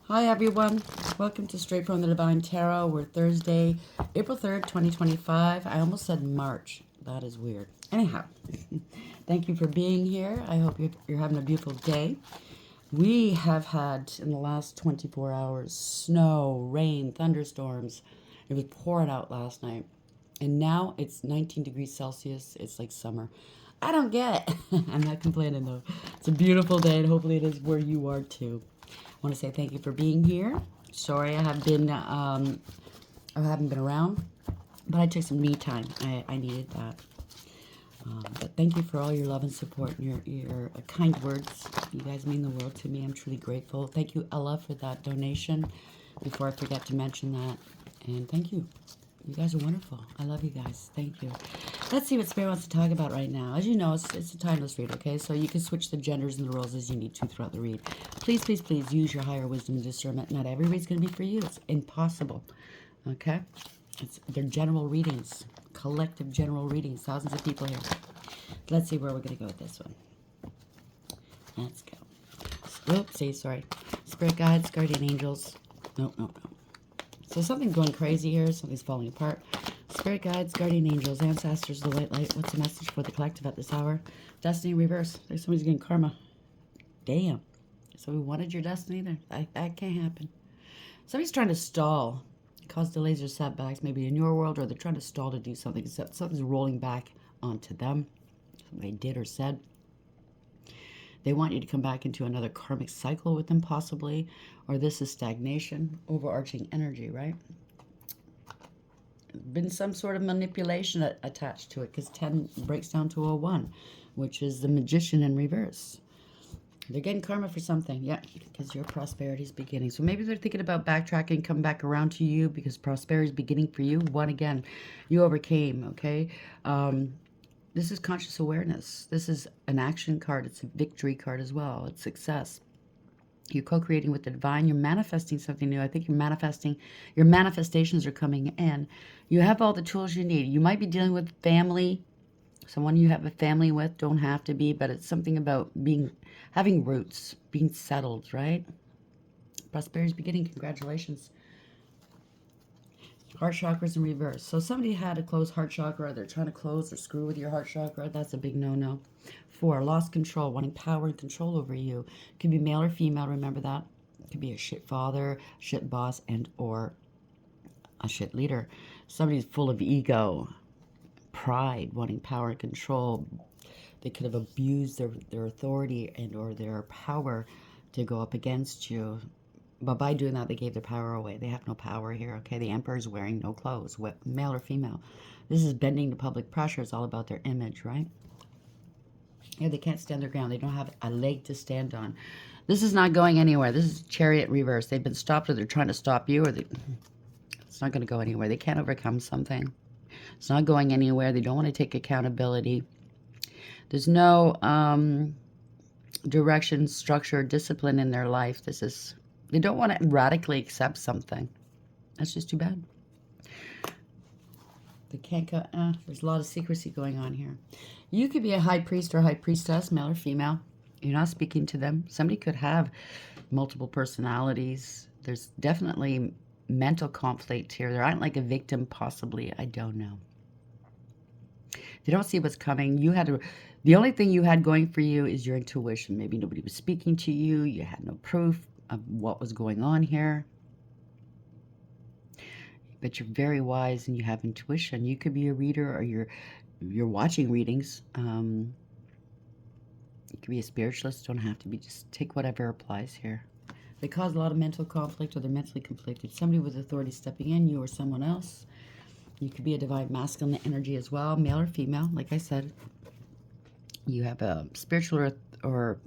Hi everyone, welcome to Straight from the Divine Tarot. We're Thursday, April 3rd, 2025. I almost said March. That is weird. Anyhow, thank you for being here. I hope you're having a beautiful day. We have had, in the last 24 hours, snow, rain, thunderstorms. It was pouring out last night. And now it's 19 degrees Celsius. It's like summer. I don't get it. I'm not complaining though. It's a beautiful day and hopefully it is where you are too. I want to say thank you for being here. Sorry I haven't been around, but I took some me time. I needed that. But thank you for all your love and support and your kind words. You guys mean the world to me. I'm truly grateful. Thank you, Ella, for that donation. Before I forget to mention that. And thank you. You guys are wonderful. I love you guys. Thank you. Let's see what Spirit wants to talk about right now. As you know, it's a timeless read, okay? So you can switch the genders and the roles as you need to throughout the read. Please, please, please use your higher wisdom and discernment. Not every read's going to be for you. It's impossible, okay? They're general readings, collective general readings. Thousands of people here. Let's see where we're going to go with this one. Let's go. Oopsie, sorry. Spirit guides, guardian angels. Nope, nope, nope. So something's going crazy here. Something's falling apart. Spirit guides, guardian angels, ancestors, the white light. What's the message for the collective at this hour? Destiny in reverse. There's somebody's getting karma. Damn. So we wanted your destiny there. That can't happen. Somebody's trying to stall. Cause delays or setbacks, maybe in your world, or they're trying to stall to do something. Something's rolling back onto them. Something they did or said. They want you to come back into another karmic cycle with them, possibly. Or this is stagnation, overarching energy, right? Been some sort of manipulation attached to it, because 10 breaks down to a 1, which is the magician in reverse. They're getting karma for something, yeah, because your prosperity is beginning. So maybe they're thinking about backtracking, come back around to you, because prosperity is beginning for you. One again, you overcame, okay? This is conscious awareness. This is an action card. It's a victory card as well. It's success. You're co-creating with the divine. You're manifesting something new. I think you're manifesting. Your manifestations are coming in. You have all the tools you need. You might be dealing with family. Someone you have a family with. Don't have to be, but it's something about having roots, being settled, right? Prosperity is beginning. Congratulations. Heart chakras in reverse. So somebody had a closed heart chakra. They're trying to close or screw with your heart chakra. That's a big no-no. 4, lost control, wanting power and control over you. It could be male or female, remember that. It could be a shit father, shit boss, and or a shit leader. Somebody's full of ego, pride, wanting power and control. They could have abused their authority and or their power to go up against you. But by doing that, they gave their power away. They have no power here, okay? The emperor's wearing no clothes, male or female. This is bending to public pressure. It's all about their image, right? Yeah, they can't stand their ground. They don't have a leg to stand on. This is not going anywhere. This is chariot reverse. They've been stopped, or they're trying to stop you, or it's not going to go anywhere. They can't overcome something. It's not going anywhere. They don't want to take accountability. There's no direction, structure, discipline in their life. They don't want to radically accept something. That's just too bad. They can't go. There's a lot of secrecy going on here. You could be a high priest or high priestess, male or female. You're not speaking to them. Somebody could have multiple personalities. There's definitely mental conflict here. They're acting like a victim, possibly. I don't know. They don't see what's coming. The only thing you had going for you is your intuition. Maybe nobody was speaking to you. You had no proof of what was going on here. But you're very wise and you have intuition. You could be a reader, or you're watching readings. You could be a spiritualist. Don't have to be. Just take whatever applies here. They cause a lot of mental conflict, or they're mentally conflicted. Somebody with authority stepping in, you or someone else. You could be a divine masculine energy as well, male or female. Like I said, you have a spiritual or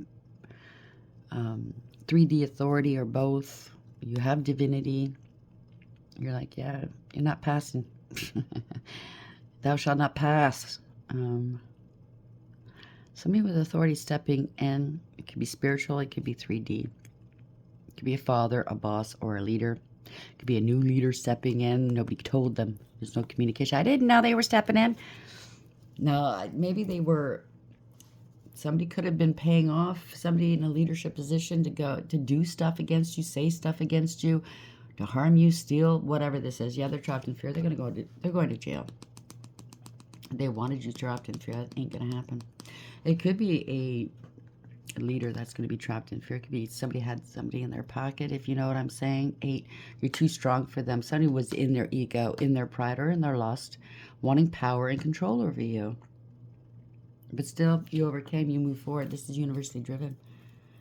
3D authority, or both. You have divinity. You're like, yeah, you're not passing. Thou shalt not pass. Somebody with authority stepping in. It could be spiritual. It could be 3D. It could be a father, a boss, or a leader. It could be a new leader stepping in. Nobody told them. There's no communication. I didn't know they were stepping in. No, maybe they were Somebody could have been paying off somebody in a leadership position to go to do stuff against you, say stuff against you, to harm you, steal, whatever this is. Yeah, they're trapped in fear. They're going to jail. They wanted you trapped in fear. That ain't gonna happen. It could be a leader that's going to be trapped in fear. It could be somebody had somebody in their pocket, if you know what I'm saying. 8, you're too strong for them. Somebody was in their ego, in their pride, or in their lust, wanting power and control over you. But still, you overcame, you move forward. This is universally driven.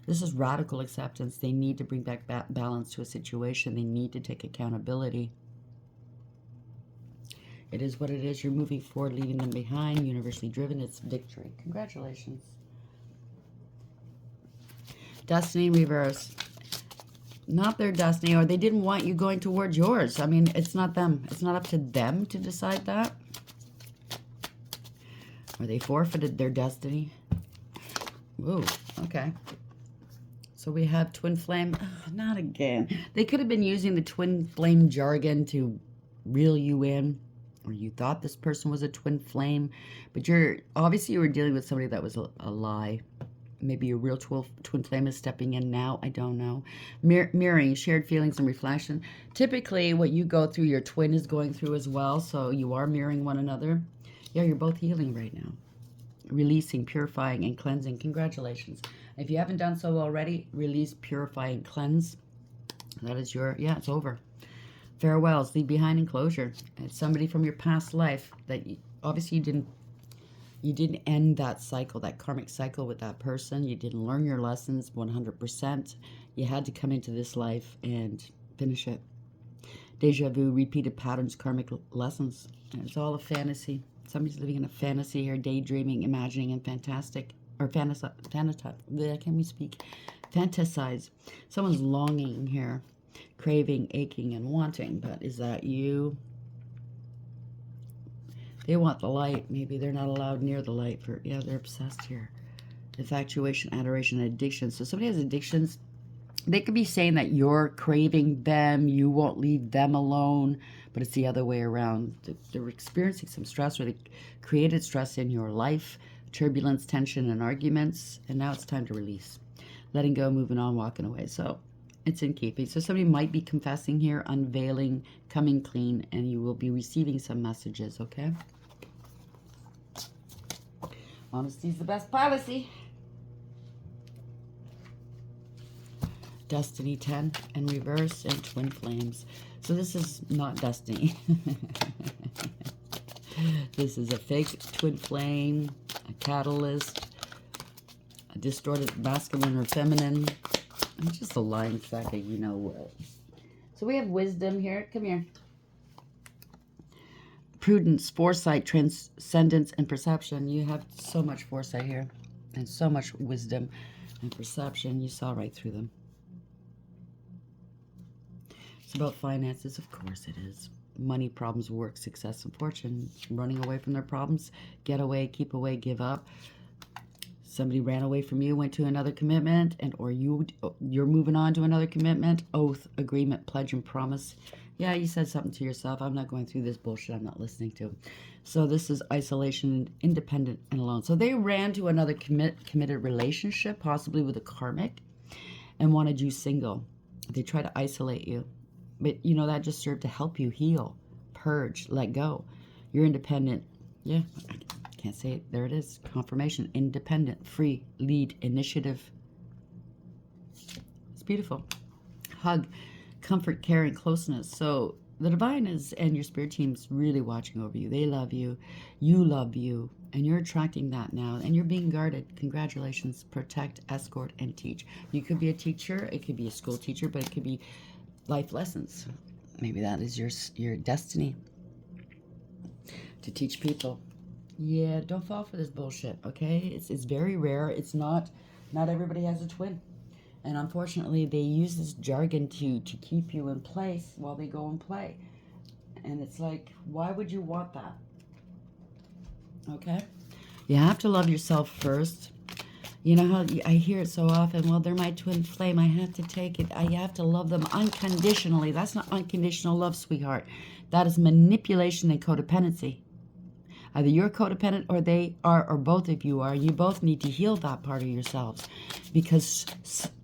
This is radical acceptance. They need to bring back balance to a situation. They need to take accountability. It is what it is. You're moving forward, leaving them behind. Universally driven. It's victory. Congratulations. Destiny reverse. Not their destiny, or they didn't want you going towards yours. I mean, it's not them. It's not up to them to decide that. Or they forfeited their destiny. Ooh, okay. So we have twin flame. Oh, not again. They could have been using the twin flame jargon to reel you in. Or you thought this person was a twin flame. But obviously you were dealing with somebody that was a lie. Maybe a real twin flame is stepping in now. I don't know. Mirroring, shared feelings and reflection. Typically, what you go through, your twin is going through as well. So you are mirroring one another. Yeah, you're both healing right now. Releasing, purifying, and cleansing. Congratulations. If you haven't done so already, release, purify, and cleanse. That is it's over. Farewells, leave behind, and closure. It's somebody from your past life that obviously you didn't end that cycle, that karmic cycle with that person. You didn't learn your lessons 100%. You had to come into this life and finish it. Deja vu, repeated patterns, karmic lessons. And it's all a fantasy. Somebody's living in a fantasy here, daydreaming, imagining, and fantasize. Someone's longing here, craving, aching, and wanting. But is that you? They want the light. Maybe they're not allowed near the light. They're obsessed here. Infatuation, adoration, and addiction. So somebody has addictions. They could be saying that you're craving them, you won't leave them alone, but it's the other way around. They're experiencing some stress, or they created stress in your life, turbulence, tension, and arguments, and now it's time to release. Letting go, moving on, walking away. So it's in keeping. So somebody might be confessing here, unveiling, coming clean, and you will be receiving some messages, okay? Honesty is the best policy. Destiny 10 and reverse and twin flames. So this is not destiny. This is a fake twin flame, a catalyst, a distorted masculine or feminine. I'm just a lying second, you know what. So we have wisdom here. Come here. Prudence, foresight, transcendence, and perception. You have so much foresight here and so much wisdom and perception. You saw right through them. It's about finances, of course it is. Money, problems, work, success, and fortune. Running away from their problems. Get away, keep away, give up. Somebody ran away from you, went to another commitment, or you're moving on to another commitment. Oath, agreement, pledge, and promise. Yeah, you said something to yourself. I'm not going through this bullshit I'm not listening to. So this is isolation, independent, and alone. So they ran to another committed relationship, possibly with a karmic, and wanted you single. They try to isolate you. But, you know, that just served to help you heal, purge, let go. You're independent. Yeah, I can't say it. There it is. Confirmation. Independent, free, lead, initiative. It's beautiful. Hug, comfort, caring, closeness. So the divine is, and your spirit team's really watching over you. They love you. You love you. And you're attracting that now. And you're being guarded. Congratulations. Protect, escort, and teach. You could be a teacher. It could be a school teacher, but it could be life lessons. Maybe that is your destiny, to teach people. Yeah, don't fall for this bullshit, okay? It's very rare. It's not everybody has a twin. And unfortunately, they use this jargon to keep you in place while they go and play. And it's like, why would you want that? Okay? You have to love yourself first. You know how I hear it so often, well, they're my twin flame. I have to take it. I have to love them unconditionally. That's not unconditional love, sweetheart. That is manipulation and codependency. Either you're codependent or they are, or both of you are. You both need to heal that part of yourselves, because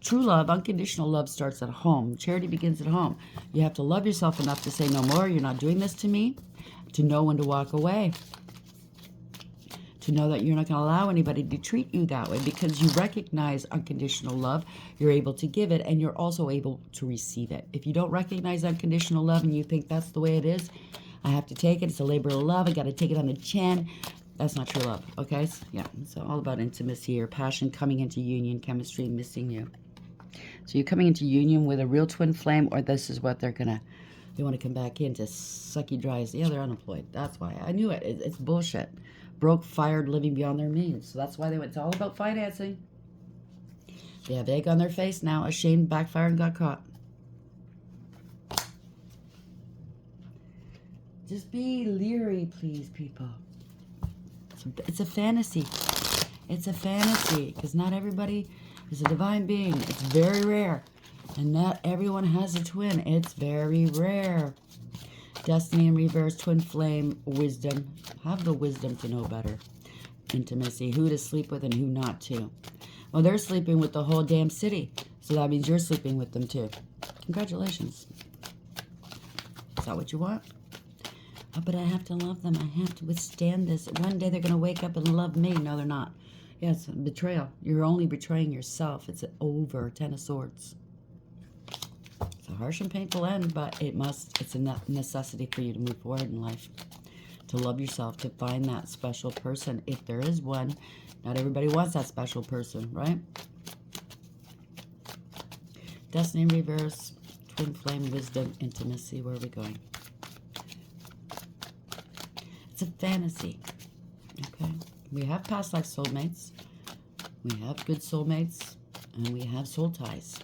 true love, unconditional love, starts at home. Charity begins at home. You have to love yourself enough to say no more. You're not doing this to me. To know when to walk away. To know that you're not going to allow anybody to treat you that way, because you recognize unconditional love. You're able to give it, and you're also able to receive it. If you don't recognize unconditional love and you think that's the way it is, I have to take it, it's a labor of love, I got to take it on the chin, that's not true love, okay? Yeah, it's all about intimacy or passion, coming into union, chemistry, missing you. So you're coming into union with a real twin flame, or this is what they want to come back in to suck you dry. Yeah, they're unemployed. That's why. I knew it. It's bullshit. Broke, fired, living beyond their means. So that's why they went. It's all about financing. They have egg on their face now. Ashamed, backfired, and got caught. Just be leery, please, people. It's a fantasy. It's a fantasy, because not everybody is a divine being. It's very rare. And not everyone has a twin. It's very rare. Destiny in reverse, twin flame, wisdom. Have the wisdom to know better. Intimacy, who to sleep with and who not to. Well, they're sleeping with the whole damn city. So that means you're sleeping with them too. Congratulations. Is that what you want? Oh, but I have to love them. I have to withstand this. One day they're going to wake up and love me. No, they're not. Yeah, it's betrayal. You're only betraying yourself. It's over. 10 of Swords. It's a harsh and painful end, but it's a necessity for you to move forward in life. To love yourself, to find that special person, if there is one. Not everybody wants that special person, right? Destiny in reverse, twin flame, wisdom, intimacy. Where are we going? It's a fantasy, okay? We have past life soulmates. We have good soulmates, and we have soul ties.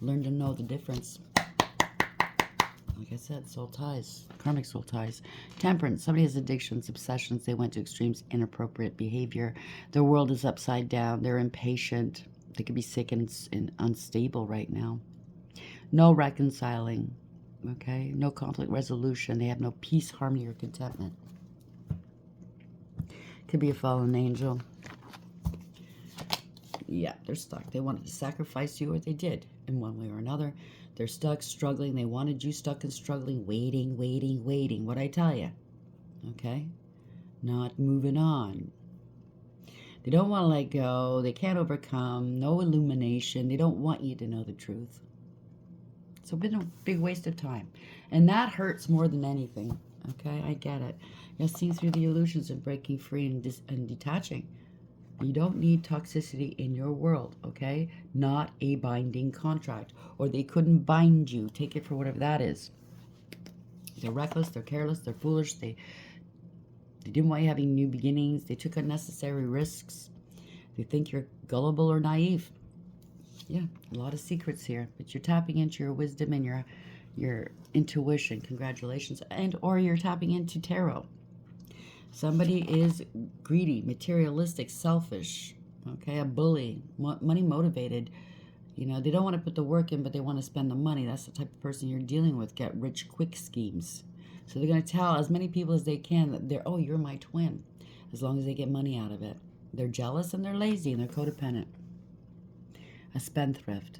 Learn to know the difference. Like I said, soul ties, karmic soul ties. Temperance, somebody has addictions, obsessions, they went to extremes, inappropriate behavior. Their world is upside down, they're impatient, they could be sick and unstable right now. No reconciling, okay? No conflict resolution, they have no peace, harmony, or contentment. Could be a fallen angel. Yeah, they're stuck. They wanted to sacrifice you, or they did in one way or another. They're stuck, struggling. They wanted you stuck and struggling, waiting, waiting, waiting. What'd I tell you? Okay? Not moving on. They don't want to let go. They can't overcome. No illumination. They don't want you to know the truth. It's been a big waste of time. And that hurts more than anything. Okay? I get it. You're seeing through the illusions and breaking free and detaching. You don't need toxicity in your world, okay? Not a binding contract. Or they couldn't bind you. Take it for whatever that is. They're reckless, they're careless, they're foolish. They didn't want you having new beginnings. They took unnecessary risks. They think you're gullible or naive. Yeah, a lot of secrets here. But you're tapping into your wisdom and your intuition. Congratulations. And or you're tapping into tarot. Somebody is greedy, materialistic, selfish, okay, a bully, money motivated. You know, they don't want to put the work in, but they want to spend the money. That's the type of person you're dealing with. Get rich quick schemes. So they're going to tell as many people as they can that they're, oh, you're my twin, as long as they get money out of it. They're jealous and they're lazy and they're codependent. A spendthrift,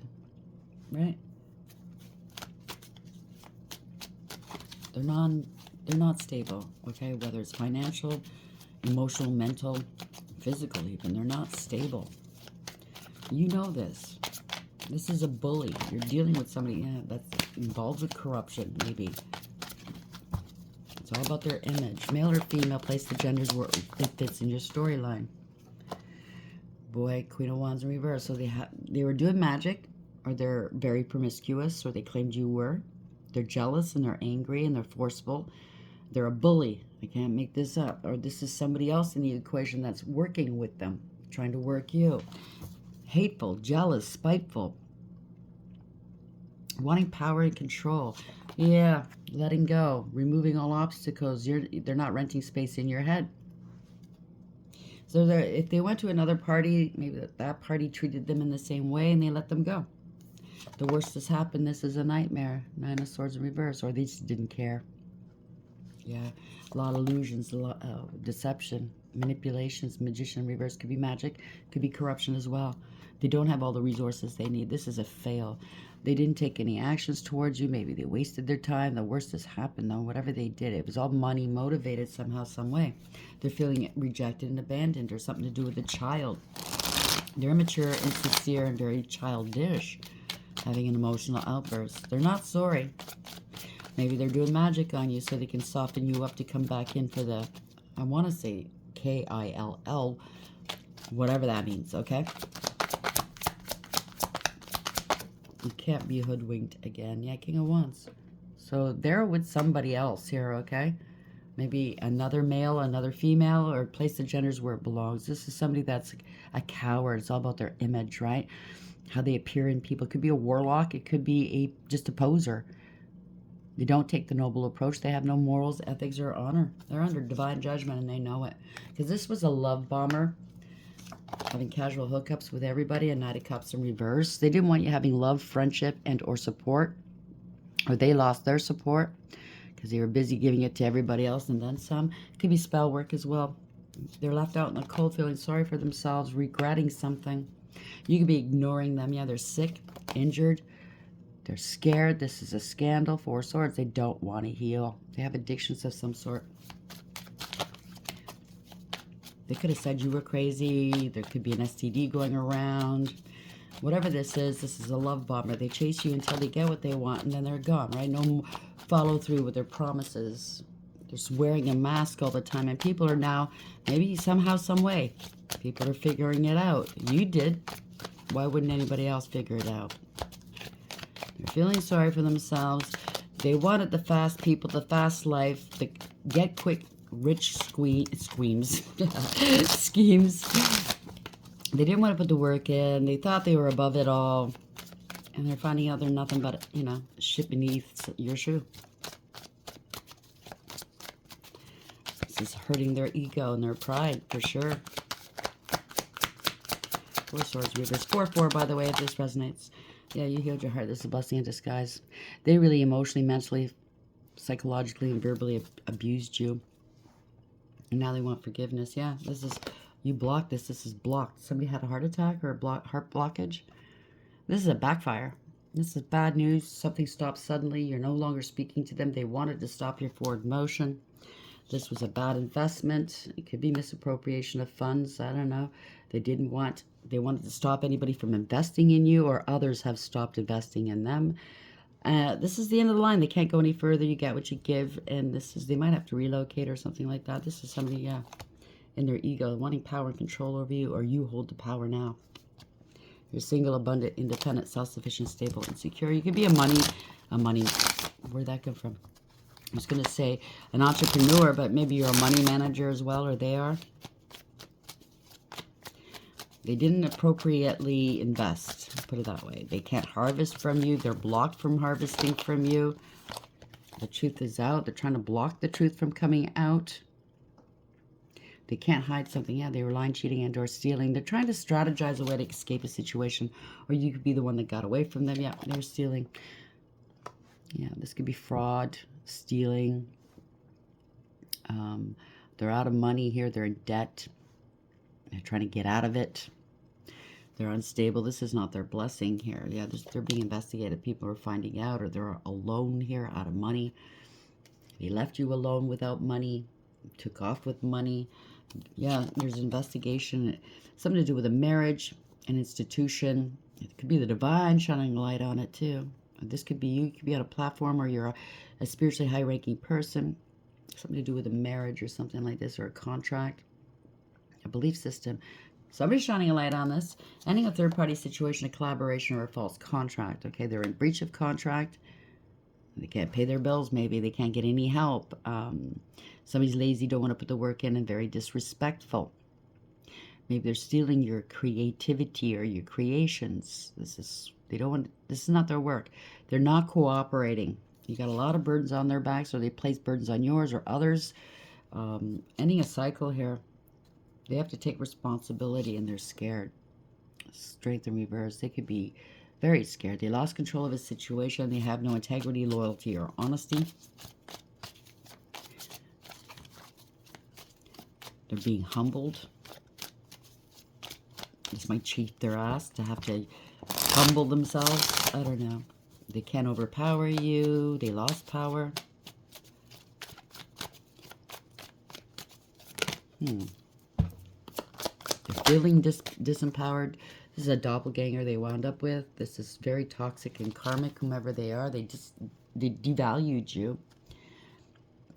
right? They're not stable, okay? Whether it's financial, emotional, mental, physical even. They're not stable. You know this. This is a bully. You're dealing with somebody that's involved with corruption, maybe. It's all about their image. Male or female, place the genders where it fits in your storyline. Boy, Queen of Wands in reverse. So they were doing magic, or they're very promiscuous, or they claimed you were. They're jealous and they're angry and they're forceful. They're a bully. I can't make this up. Or this is somebody else in the equation that's working with them, trying to work you. Hateful, jealous, spiteful. Wanting power and control. Yeah, letting go. Removing all obstacles. They're not renting space in your head. So if they went to another party, maybe that party treated them in the same way and they let them go. The worst has happened. This is a nightmare. 9 of Swords in reverse. Or they just didn't care. Yeah, a lot of illusions, a lot deception, manipulations, magician reverse. Could be magic, could be corruption as well. They don't have all the resources they need. This is a fail. They didn't take any actions towards you. Maybe they wasted their time. The worst has happened, though. Whatever they did, it was all money motivated somehow, some way. They're feeling rejected and abandoned, or something to do with a child. They're immature, insincere, and very childish, having an emotional outburst. They're not sorry. Maybe they're doing magic on you so they can soften you up to come back in for the, I want to say Kill, whatever that means, okay? You can't be hoodwinked again. Yeah, King of Wands. So they're with somebody else here, okay? Maybe another male, another female, or place the genders where it belongs. This is somebody that's a coward. It's all about their image, right? How they appear in people. It could be a warlock. It could be just a poser. They don't take the noble approach. They have no morals, ethics, or honor. They're under divine judgment, and they know it. Because this was a love bomber, having casual hookups with everybody, a Knight of Cups in reverse. They didn't want you having love, friendship, and or support. Or they lost their support because they were busy giving it to everybody else and then some. It could be spell work as well. They're left out in the cold, feeling sorry for themselves, regretting something. You could be ignoring them. Yeah, they're sick, injured. They're scared. This is a scandal. Four Swords. They don't want to heal. They have addictions of some sort. They could have said you were crazy. There could be an STD going around. Whatever this is a love bomber. They chase you until they get what they want, and then they're gone, right? No follow through with their promises. Just wearing a mask all the time, and people are now, maybe somehow, some way, people are figuring it out. You did. Why wouldn't anybody else figure it out? They're feeling sorry for themselves. They wanted the fast people, the fast life, the get quick rich schemes. They didn't want to put the work in. They thought they were above it all. And they're finding out they're nothing but, you know, shit beneath your shoe. This is hurting their ego and their pride, for sure. Four Swords reverse. 4-4, by the way, if this resonates. Yeah, you healed your heart. This is a blessing in disguise. They really emotionally, mentally, psychologically, and verbally abused you. And now they want forgiveness. Yeah, this is, you blocked this. This is blocked. Somebody had a heart attack or a heart blockage. This is a backfire. This is bad news. Something stopped suddenly. You're no longer speaking to them. They wanted to stop your forward motion. This was a bad investment. It could be misappropriation of funds. I don't know. They wanted to stop anybody from investing in you, or others have stopped investing in them. This is the end of the line. They can't go any further. You get what you give. And this is, they might have to relocate or something like that. This is somebody, yeah, in their ego, wanting power and control over you, or you hold the power now. You're single, abundant, independent, self-sufficient, stable, and secure. You could be a money, where'd that come from? I was going to say an entrepreneur, but maybe you're a money manager as well, or they are. They didn't appropriately invest, put it that way. They can't harvest from you. They're blocked from harvesting from you. The truth is out. They're trying to block the truth from coming out. They can't hide something. Yeah, they were lying, cheating, and or stealing. They're trying to strategize a way to escape a situation, or you could be the one that got away from them. Yeah, they're stealing. Yeah, this could be fraud, stealing. They're out of money here. They're in debt. They're trying to get out of it. They're unstable. This is not their blessing here. Yeah, they're being investigated. People are finding out, or they're alone here, out of money. They left you alone without money, took off with money. Yeah, there's an investigation. Something to do with a marriage, an institution. It could be the divine shining light on it too. This could be you. You could be on a platform, or you're a spiritually high-ranking person. Something to do with a marriage or something like this, or a contract, a belief system. Somebody's shining a light on this. Ending a third-party situation, a collaboration, or a false contract. Okay, they're in breach of contract. They can't pay their bills, maybe. They can't get any help. Somebody's lazy, don't want to put the work in, and very disrespectful. Maybe they're stealing your creativity or your creations. This is not their work. They're not cooperating. You got a lot of burdens on their backs, or they place burdens on yours or others. Ending a cycle here. They have to take responsibility, and they're scared. Strength in reverse. They could be very scared. They lost control of a situation. They have no integrity, loyalty, or honesty. They're being humbled. This might cheat their ass to have to humble themselves. I don't know. They can't overpower you. They lost power. They're feeling disempowered. This is a doppelganger they wound up with. This is very toxic and karmic, whomever they are. They devalued you.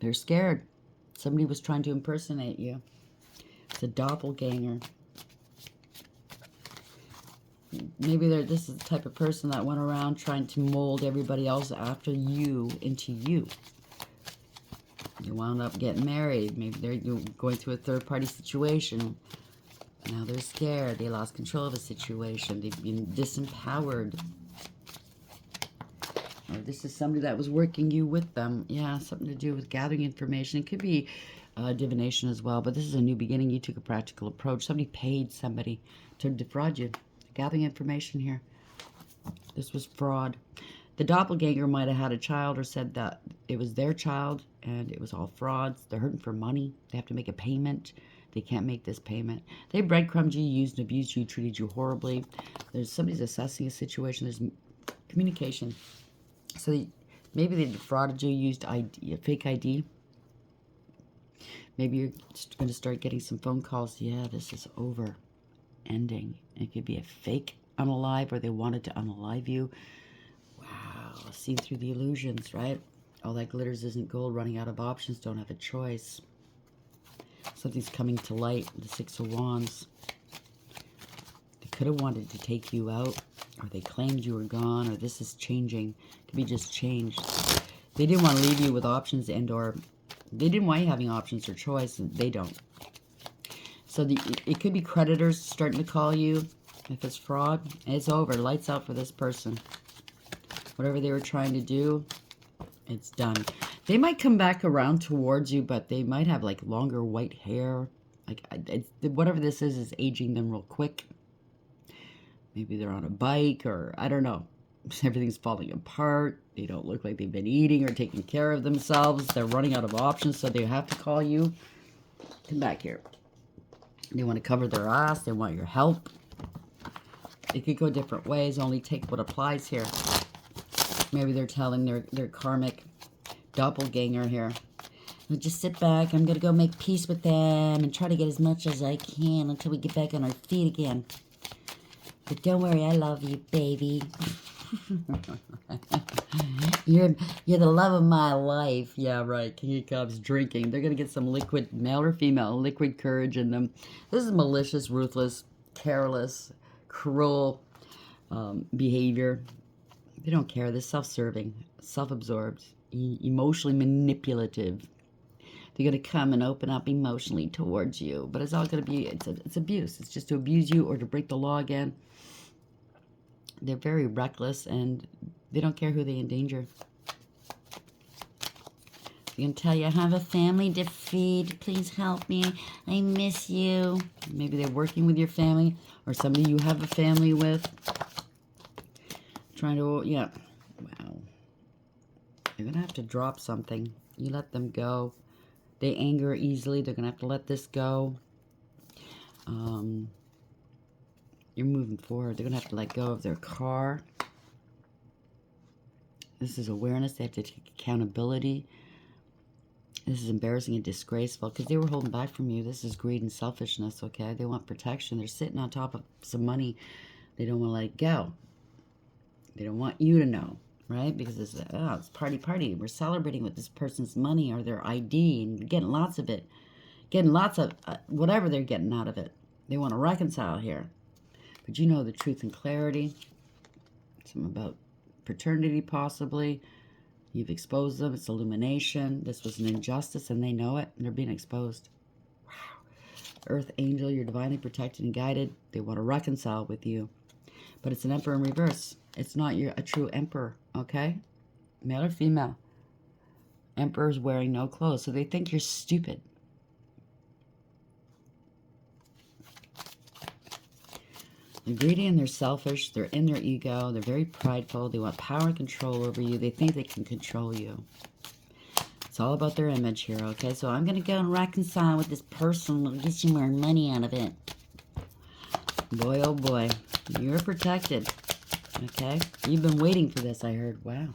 They're scared. Somebody was trying to impersonate you. It's a doppelganger. Maybe this is the type of person that went around trying to mold everybody else after you into you. You wound up getting married. Maybe they're going through a third-party situation. Now they're scared. They lost control of the situation. They've been disempowered. Or this is somebody that was working you with them. Yeah, something to do with gathering information. It could be divination as well, but this is a new beginning. You took a practical approach. Somebody paid somebody to defraud you. Gathering information here. This was fraud. The doppelganger might have had a child or said that it was their child and it was all frauds. They're hurting for money. They have to make a payment. They can't make this payment. They breadcrumbed you, used and abused you, treated you horribly. There's somebody's assessing a situation. There's communication. So maybe they defrauded you, used ID, a fake ID. Maybe you're going to start getting some phone calls. Yeah, this is over. Ending. It could be a fake unalive, or they wanted to unalive you. Wow, seen through the illusions, right? All that glitters isn't gold. Running out of options, don't have a choice. Something's coming to light. The Six of Wands. They could have wanted to take you out, or they claimed you were gone, or this is changing. It could be just changed. They didn't want to leave you with options, and or they didn't want you having options or choice, and they don't. So it could be creditors starting to call you. If it's fraud, it's over. Lights out for this person. Whatever they were trying to do, it's done. They might come back around towards you, but they might have like longer white hair. Like whatever this is aging them real quick. Maybe they're on a bike, or I don't know. Everything's falling apart. They don't look like they've been eating or taking care of themselves. They're running out of options, so they have to call you. Come back here. They want to cover their ass. They want your help. It could go different ways. Only take what applies here. Maybe they're telling their karmic doppelganger here, just sit back. I'm going to go make peace with them and try to get as much as I can until we get back on our feet again. But don't worry, I love you, baby. You're the love of my life. Yeah, right. King of Cups, drinking. They're going to get some liquid, male or female, liquid courage in them. This is malicious, ruthless, careless, cruel behavior. They don't care. They're self-serving, self-absorbed, emotionally manipulative. They're going to come and open up emotionally towards you. But it's all going to be, it's abuse. It's just to abuse you or to break the law again. They're very reckless, and they don't care who they endanger. They're going to tell you, I have a family to feed. Please help me. I miss you. Maybe they're working with your family or somebody you have a family with. Trying to, yeah. Wow. You're going to have to drop something. You let them go. They anger easily. They're going to have to let this go. You're moving forward. They're going to have to let go of their car. This is awareness. They have to take accountability. This is embarrassing and disgraceful because they were holding back from you. This is greed and selfishness, okay? They want protection. They're sitting on top of some money. They don't want to let it go. They don't want you to know, right? Because it's party. We're celebrating with this person's money or their ID and getting lots of it. Getting lots of whatever they're getting out of it. They want to reconcile here. But you know the truth and clarity. Something about paternity, possibly. You've exposed them. It's illumination. This was an injustice, and they know it, and they're being exposed. Wow. Earth angel, you're divinely protected and guided. They want to reconcile with you. But it's an emperor in reverse. It's not a true emperor, okay? Male or female. Emperor's wearing no clothes, so they think you're stupid. They're greedy and they're selfish. They're in their ego. They're very prideful. They want power and control over you. They think they can control you. It's all about their image here, okay? So I'm going to go and reconcile with this person. We'll get you more money out of it. Boy, oh boy. You're protected, okay? You've been waiting for this, I heard. Wow.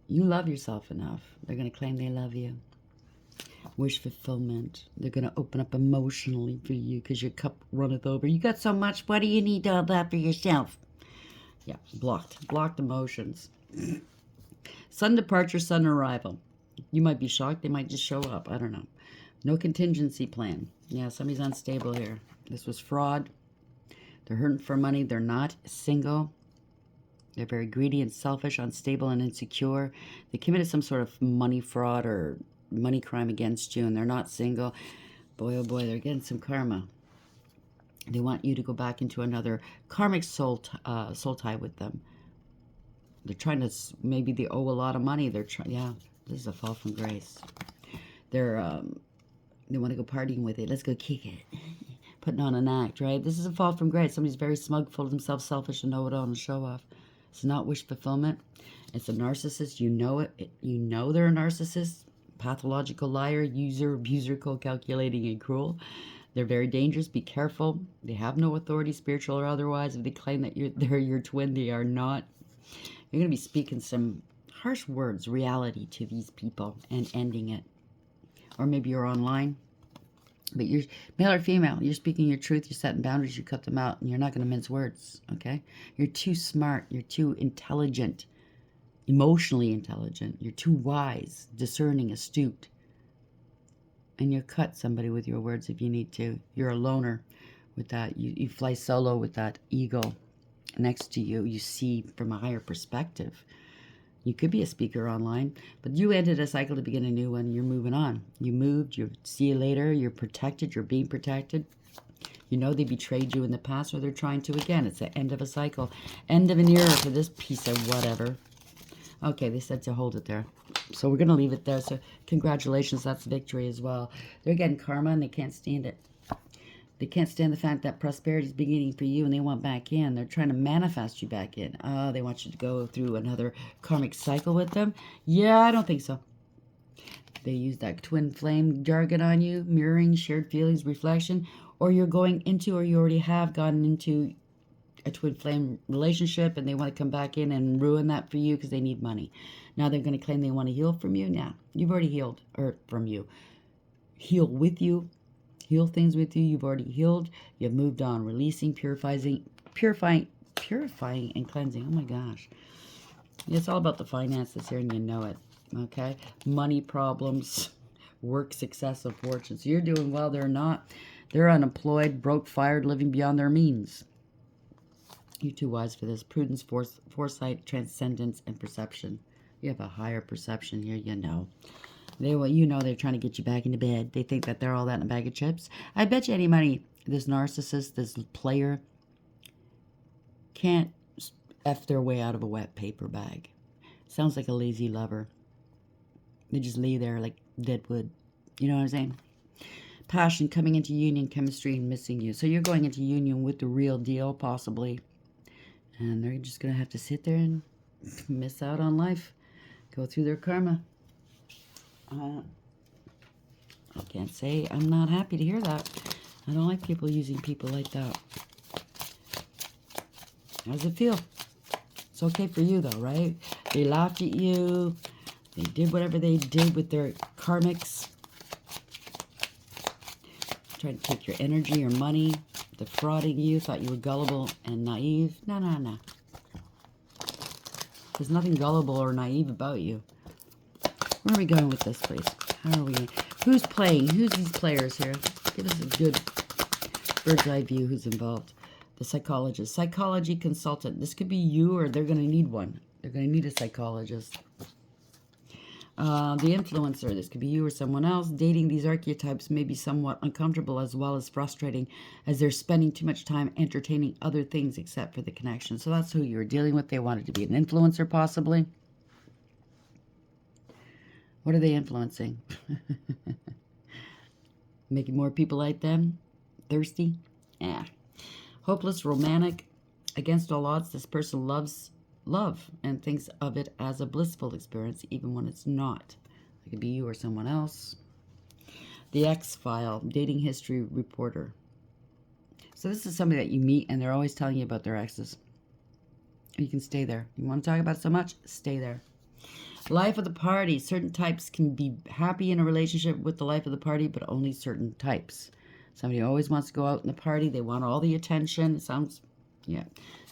You love yourself enough. They're going to claim they love you. Wish fulfillment. They're going to open up emotionally for you because your cup runneth over. You got so much. What do you need all that for yourself? Yeah, blocked. Blocked emotions. Sudden departure, sudden arrival. You might be shocked. They might just show up. I don't know. No contingency plan. Yeah, somebody's unstable here. This was fraud. They're hurting for money. They're not single. They're very greedy and selfish, unstable and insecure. They committed some sort of money fraud or money crime against you, and they're not single. Boy, oh boy, they're getting some karma. They want you to go back into another karmic soul tie with them. They're trying to, maybe they owe a lot of money. They're trying, yeah, this is a fall from grace. They want to go partying with it. Let's go kick it. Putting on an act, right? This is a fall from grace. Somebody's very smug, full of themselves, selfish, and know-it-all, and show off. It's not wish fulfillment. It's a narcissist. You know it. You know they're a narcissist. Pathological liar, user, abuser, cold, calculating, and cruel. They're very dangerous. Be careful. They have no authority, spiritual or otherwise. If they claim that they're your twin, they are not. You're going to be speaking some harsh words, reality to these people and ending it. Or maybe you're online. But you're male or female. You're speaking your truth. You're setting boundaries. You cut them out. And you're not going to mince words. Okay? You're too smart. You're too intelligent. Emotionally intelligent. You're too wise, discerning, astute. And you cut somebody with your words if you need to. You're a loner with that. You fly solo with that ego next to you. You see from a higher perspective. You could be a speaker online, but you ended a cycle to begin a new one. You're moving on. You moved. You see you later. You're protected. You're being protected. You know they betrayed you in the past, or they're trying to again. It's the end of a cycle. End of an era for this piece of whatever. Okay, they said to hold it there. So we're going to leave it there. So congratulations, that's victory as well. They're getting karma and they can't stand it. They can't stand the fact that prosperity is beginning for you and they want back in. They're trying to manifest you back in. Oh, they want you to go through another karmic cycle with them? Yeah, I don't think so. They use that twin flame jargon on you, mirroring, shared feelings, reflection, or you're going into, or you already have gotten into a twin flame relationship and they want to come back in and ruin that for you because they need money. Now they're going to claim they want to heal from you. Now, you've already healed, or from you. Heal with you. Heal things with you. You've already healed. You've moved on. Releasing, purifying, and cleansing. Oh my gosh. It's all about the finances here and you know it. Okay? Money problems, work, success, and fortune. So you're doing well. They're not. They're unemployed, broke, fired, living beyond their means. You're too wise for this. Prudence, foresight, transcendence, and perception. You have a higher perception here, you know. You know they're trying to get you back into bed. They think that they're all that in a bag of chips. I bet you any money this narcissist, this player, can't F their way out of a wet paper bag. Sounds like a lazy lover. They just lay there like dead wood. You know what I'm saying? Passion, coming into union, chemistry, and missing you. So you're going into union with the real deal, possibly. And they're just going to have to sit there and miss out on life. Go through their karma. I can't say I'm not happy to hear that. I don't like people using people like that. How does it feel? It's okay for you, though, right? They laughed at you. They did whatever they did with their karmics. Trying to take your energy, your money. Defrauding you, thought you were gullible and naive. No. There's nothing gullible or naive about you. Where are we going with this, please? How are we going? Who's playing? Who's these players here? Give us a good bird's eye view who's involved. The psychologist. Psychology consultant. This could be you or they're going to need one. They're going to need a psychologist. The influencer, this could be you or someone else. Dating these archetypes may be somewhat uncomfortable as well as frustrating as they're spending too much time entertaining other things except for the connection. So that's who you were dealing with. They wanted to be an influencer, possibly. What are they influencing? Making more people like them? Thirsty? Yeah. Hopeless, romantic. Against all odds, this person loves love and thinks of it as a blissful experience even when it's not. It could be you or someone else. The X-File, dating history reporter. So this is somebody that you meet and they're always telling you about their exes. You can stay there. You want to talk about it so much? Stay there. Life of the party. Certain types can be happy in a relationship with the life of the party, but only certain types. Somebody always wants to go out in the party. They want all the attention. It sounds, yeah.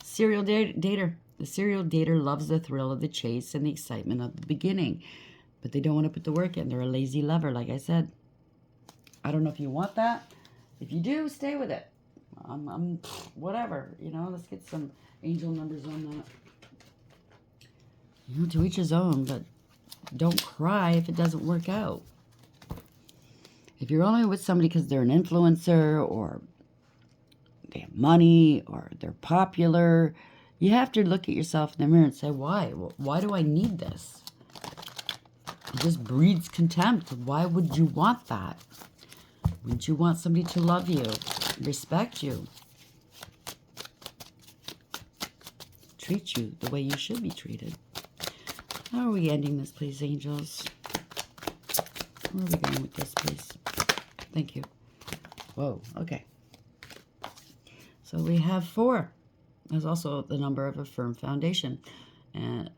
Serial dater. The serial dater loves the thrill of the chase and the excitement of the beginning, but they don't want to put the work in. They're a lazy lover, like I said. I don't know if you want that. If you do, stay with it. I'm whatever, you know. Let's get some angel numbers on that. You know, to each his own, but don't cry if it doesn't work out. If you're only with somebody because they're an influencer or they have money or they're popular, you have to look at yourself in the mirror and say, why? Why do I need this? It just breeds contempt. Why would you want that? Wouldn't you want somebody to love you, respect you, treat you the way you should be treated? How are we ending this, please, angels? Where are we going with this, please? Thank you. Whoa, okay. So we have 4. There's also the number of a firm foundation.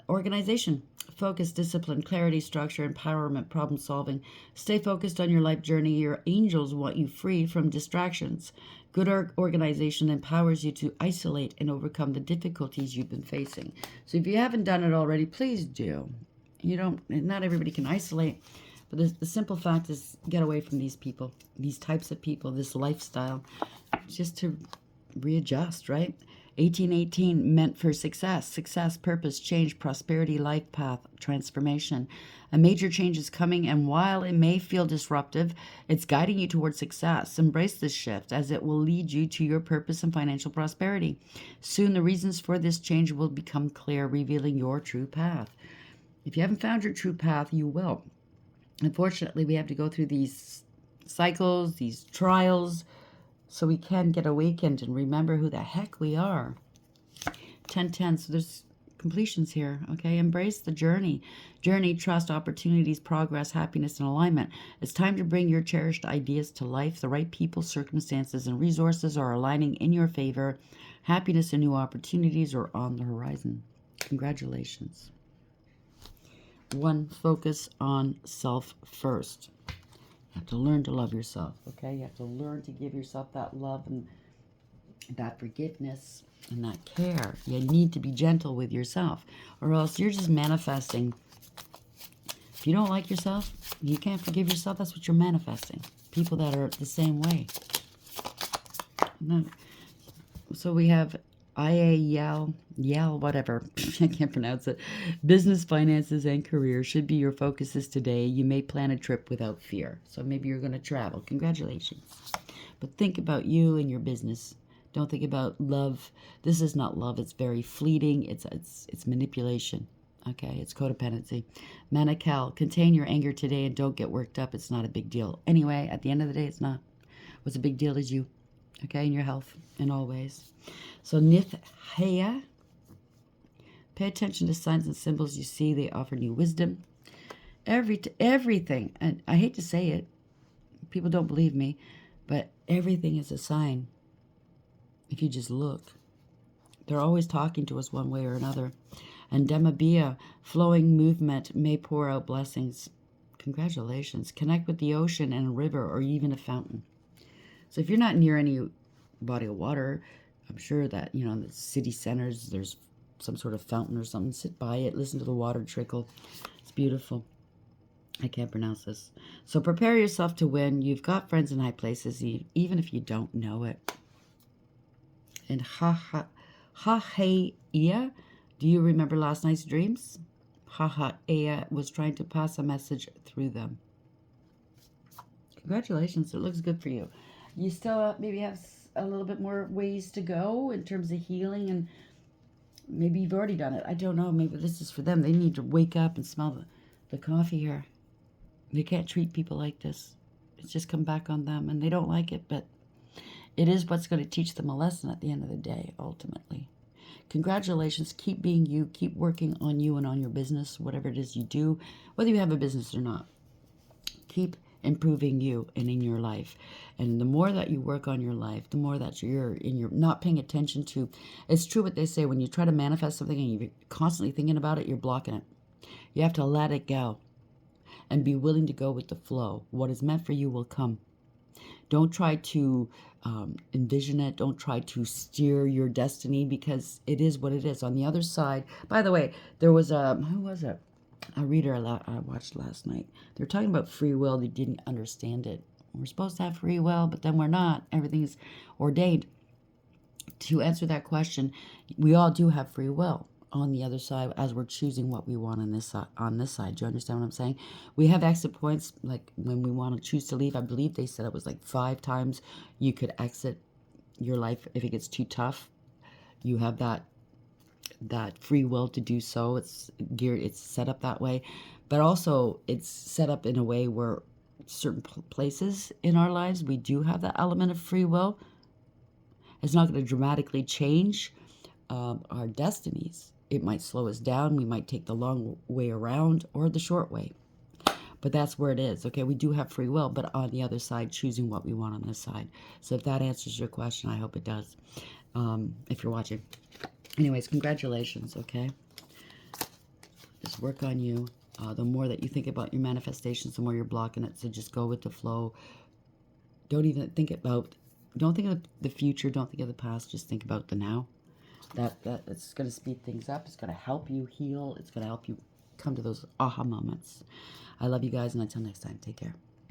Organization, focus, discipline, clarity, structure, empowerment, problem solving. Stay focused on your life journey. Your angels want you free from distractions. Good organization empowers you to isolate and overcome the difficulties you've been facing. So if you haven't done it already, please do. Not everybody can isolate, but the simple fact is get away from these people, these types of people, this lifestyle, just to readjust, right? 1818 meant for success, purpose, change, prosperity, life path, transformation. A major change is coming, and while it may feel disruptive, it's guiding you towards success. Embrace this shift as it will lead you to your purpose and financial prosperity. Soon the reasons for this change will become clear, revealing your true path. If you haven't found your true path, you will. Unfortunately, we have to go through these cycles, these trials, so we can get awakened and remember who the heck we are. 1010, so there's completions here, okay? Embrace the journey. Journey, trust, opportunities, progress, happiness, and alignment. It's time to bring your cherished ideas to life. The right people, circumstances, and resources are aligning in your favor. Happiness and new opportunities are on the horizon. Congratulations. 1, focus on self first. You have to learn to love yourself, okay? You have to learn to give yourself that love and that forgiveness and that care. You need to be gentle with yourself, or else you're just manifesting. If you don't like yourself, you can't forgive yourself, that's what you're manifesting. People that are the same way. So we have Yal, whatever. I can't pronounce it. Business, finances, and career should be your focuses today. You may plan a trip without fear. So maybe you're going to travel. Congratulations. But think about you and your business. Don't think about love. This is not love. It's very fleeting. It's manipulation. Okay, it's codependency. Manakal, contain your anger today and don't get worked up. It's not a big deal. Anyway, at the end of the day, it's not. What's a big deal is you. Okay, and your health in all ways. So Nithya, pay attention to signs and symbols you see. They offer new wisdom. Everything, and I hate to say it, people don't believe me, but everything is a sign. If you just look, they're always talking to us one way or another. And Demabia, flowing movement may pour out blessings. Congratulations. Connect with the ocean and a river or even a fountain. So if you're not near any body of water, I'm sure that, in the city centers, there's some sort of fountain or something. Sit by it, listen to the water trickle. It's beautiful. I can't pronounce this. So prepare yourself to win. You've got friends in high places, even if you don't know it. And Ha-ha-Ea, do you remember last night's dreams? Ha-ha-Ea was trying to pass a message through them. Congratulations. It looks good for you. You still maybe have a little bit more ways to go in terms of healing, and maybe you've already done it. I don't know. Maybe this is for them. They need to wake up and smell the coffee here. They can't treat people like this. It's just come back on them, and they don't like it, but it is what's going to teach them a lesson at the end of the day, ultimately. Congratulations. Keep being you. Keep working on you and on your business, whatever it is you do, whether you have a business or not. Keep improving you and in your life. And the more that you work on your life, the more that you're not paying attention to. It's true what they say, when you try to manifest something and you're constantly thinking about it, you're blocking it. You have to let it go and be willing to go with the flow. What is meant for you will come. Don't try to envision it. Don't try to steer your destiny, because it is what it is. On the other side, by the way, there was who was it? A reader I watched last night. They're talking about free will. They didn't understand it. We're supposed to have free will, but then we're not. Everything is ordained. To answer that question, we all do have free will on the other side, as we're choosing what we want on this side. Do you understand what I'm saying? We have exit points, like when we want to choose to leave. I believe they said it was like 5 times you could exit your life if it gets too tough. You have that free will to do so. It's geared, it's set up that way, but also it's set up in a way where certain places in our lives we do have that element of free will. It's not going to dramatically change our destinies. It might slow us down. We might take the long way around or the short way. But that's where it is. Okay, we do have free will, but on the other side, choosing what we want on this side. So if that answers your question, I hope it does. If you're watching. Anyways, congratulations, okay? Just work on you. The more that you think about your manifestations, the more you're blocking it. So just go with the flow. Don't even think about, don't think of the future. Don't think of the past. Just think about the now. It's going to speed things up. It's going to help you heal. It's going to help you come to those aha moments. I love you guys, and until next time, take care.